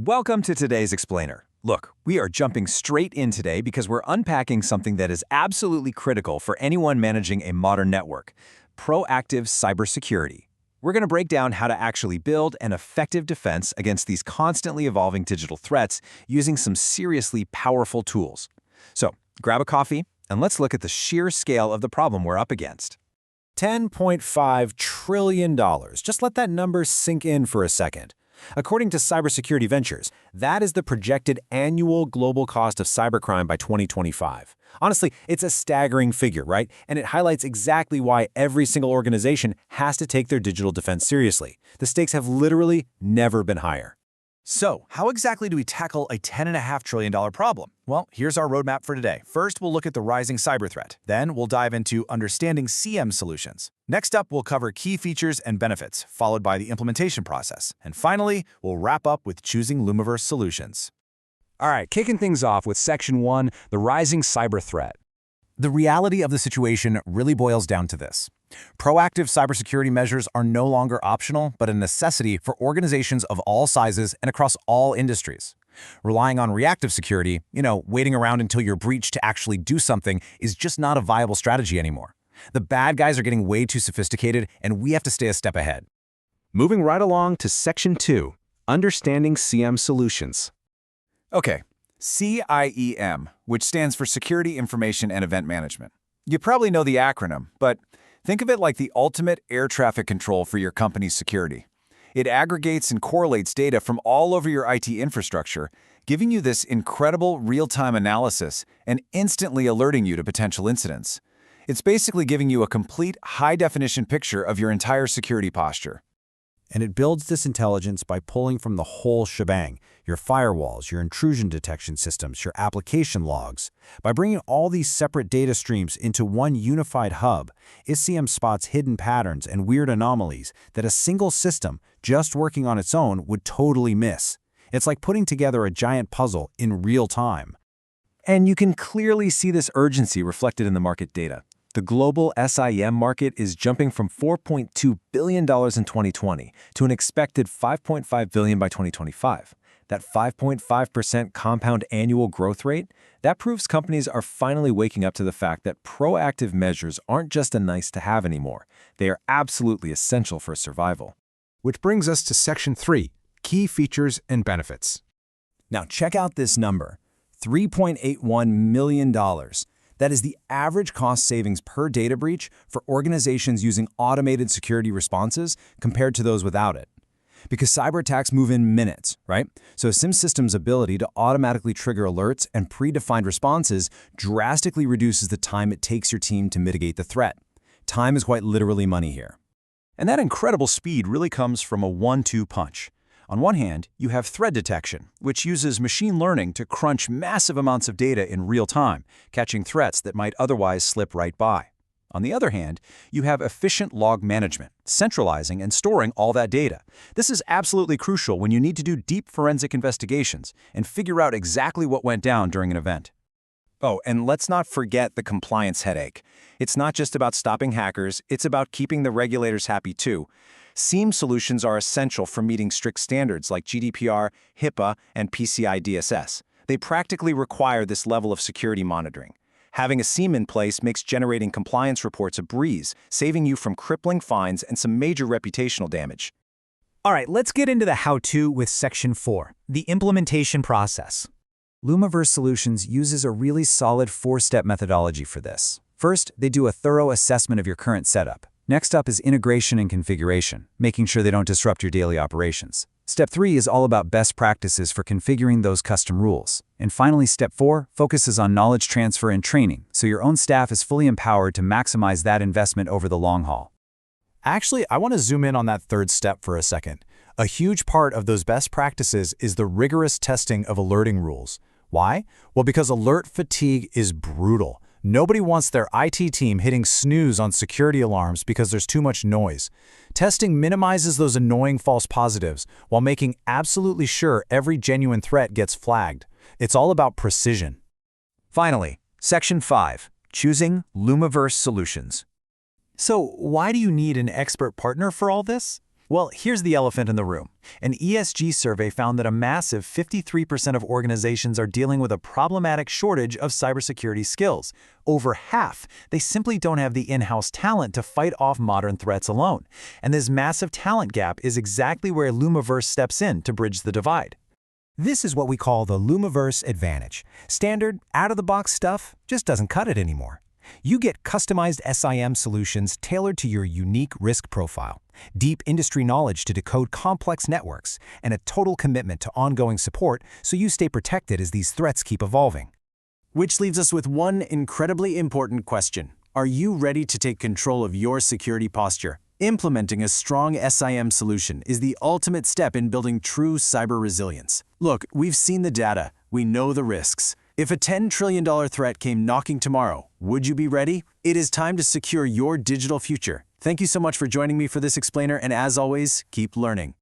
Welcome to today's Explainer. Look, we are jumping straight in today because we're unpacking something that is absolutely critical for anyone managing a modern network: proactive cybersecurity. We're going to break down how to actually build an effective defense against these constantly evolving digital threats using some seriously powerful tools. So, grab a coffee and let's look at the sheer scale of the problem we're up against. $10.5 trillion. Just let that number sink in for a second. According to Cybersecurity Ventures, that is the projected annual global cost of cybercrime by 2025. Honestly, it's a staggering figure, right? And it highlights exactly why every single organization has to take their digital defense seriously. The stakes have literally never been higher. So, how exactly do we tackle a $10.5 trillion problem? Well, here's our roadmap for today. First, we'll look at the rising cyber threat. Then, we'll dive into understanding SIEM Solutions. Next up, we'll cover key features and benefits, followed by the implementation process. And finally, we'll wrap up with choosing Lumiverse Solutions. All right, kicking things off with Section 1, the rising cyber threat. The reality of the situation really boils down to this. Proactive cybersecurity measures are no longer optional, but a necessity for organizations of all sizes and across all industries. Relying on reactive security, waiting around until you're breached to actually do something, is just not a viable strategy anymore. The bad guys are getting way too sophisticated, and we have to stay a step ahead. Moving right along to Section 2, understanding SIEM Solutions. Okay, SIEM, which stands for Security Information and Event Management. You probably know the acronym, but think of it like the ultimate air traffic control for your company's security. It aggregates and correlates data from all over your IT infrastructure, giving you this incredible real-time analysis and instantly alerting you to potential incidents. It's basically giving you a complete high-definition picture of your entire security posture. And it builds this intelligence by pulling from the whole shebang: your firewalls, your intrusion detection systems, your application logs. By bringing all these separate data streams into one unified hub, SIEM spots hidden patterns and weird anomalies that a single system, just working on its own, would totally miss. It's like putting together a giant puzzle in real time. And you can clearly see this urgency reflected in the market data. The global SIEM market is jumping from $4.2 billion in 2020 to an expected $5.5 billion by 2025. That 5.5% compound annual growth rate, that proves companies are finally waking up to the fact that proactive measures aren't just a nice-to-have anymore. They are absolutely essential for survival. Which brings us to Section 3, key features and benefits. Now check out this number, $3.81 million. That is the average cost savings per data breach for organizations using automated security responses compared to those without it. Because cyber attacks move in minutes, right? So a SIEM system's ability to automatically trigger alerts and predefined responses drastically reduces the time it takes your team to mitigate the threat. Time is quite literally money here. And that incredible speed really comes from a 1-2 punch. On one hand, you have threat detection, which uses machine learning to crunch massive amounts of data in real time, catching threats that might otherwise slip right by. On the other hand, you have efficient log management, centralizing and storing all that data. This is absolutely crucial when you need to do deep forensic investigations and figure out exactly what went down during an event. Oh, and let's not forget the compliance headache. It's not just about stopping hackers, it's about keeping the regulators happy too. SIEM solutions are essential for meeting strict standards like GDPR, HIPAA, and PCI DSS. They practically require this level of security monitoring. Having a SIEM in place makes generating compliance reports a breeze, saving you from crippling fines and some major reputational damage. All right, let's get into the how-to with Section 4, the implementation process. Lumiverse Solutions uses a really solid 4-step methodology for this. First, they do a thorough assessment of your current setup. Next up is integration and configuration, making sure they don't disrupt your daily operations. Step 3 is all about best practices for configuring those custom rules. And finally, Step 4 focuses on knowledge transfer and training, so your own staff is fully empowered to maximize that investment over the long haul. Actually, I want to zoom in on that third step for a second. A huge part of those best practices is the rigorous testing of alerting rules. Why? Well, because alert fatigue is brutal. Nobody wants their IT team hitting snooze on security alarms because there's too much noise. Testing minimizes those annoying false positives while making absolutely sure every genuine threat gets flagged. It's all about precision. Finally, Section 5, choosing Lumiverse Solutions. So why do you need an expert partner for all this? Well, here's the elephant in the room. An ESG survey found that a massive 53% of organizations are dealing with a problematic shortage of cybersecurity skills. Over half, they simply don't have the in-house talent to fight off modern threats alone. And this massive talent gap is exactly where Lumiverse steps in to bridge the divide. This is what we call the Lumiverse advantage. Standard, out-of-the-box stuff just doesn't cut it anymore. You get customized SIEM solutions tailored to your unique risk profile, deep industry knowledge to decode complex networks, and a total commitment to ongoing support so you stay protected as these threats keep evolving. Which leaves us with one incredibly important question. Are you ready to take control of your security posture? Implementing a strong SIEM solution is the ultimate step in building true cyber resilience. Look, we've seen the data. We know the risks. If a $10 trillion threat came knocking tomorrow, would you be ready? It is time to secure your digital future. Thank you so much for joining me for this explainer, and as always, keep learning.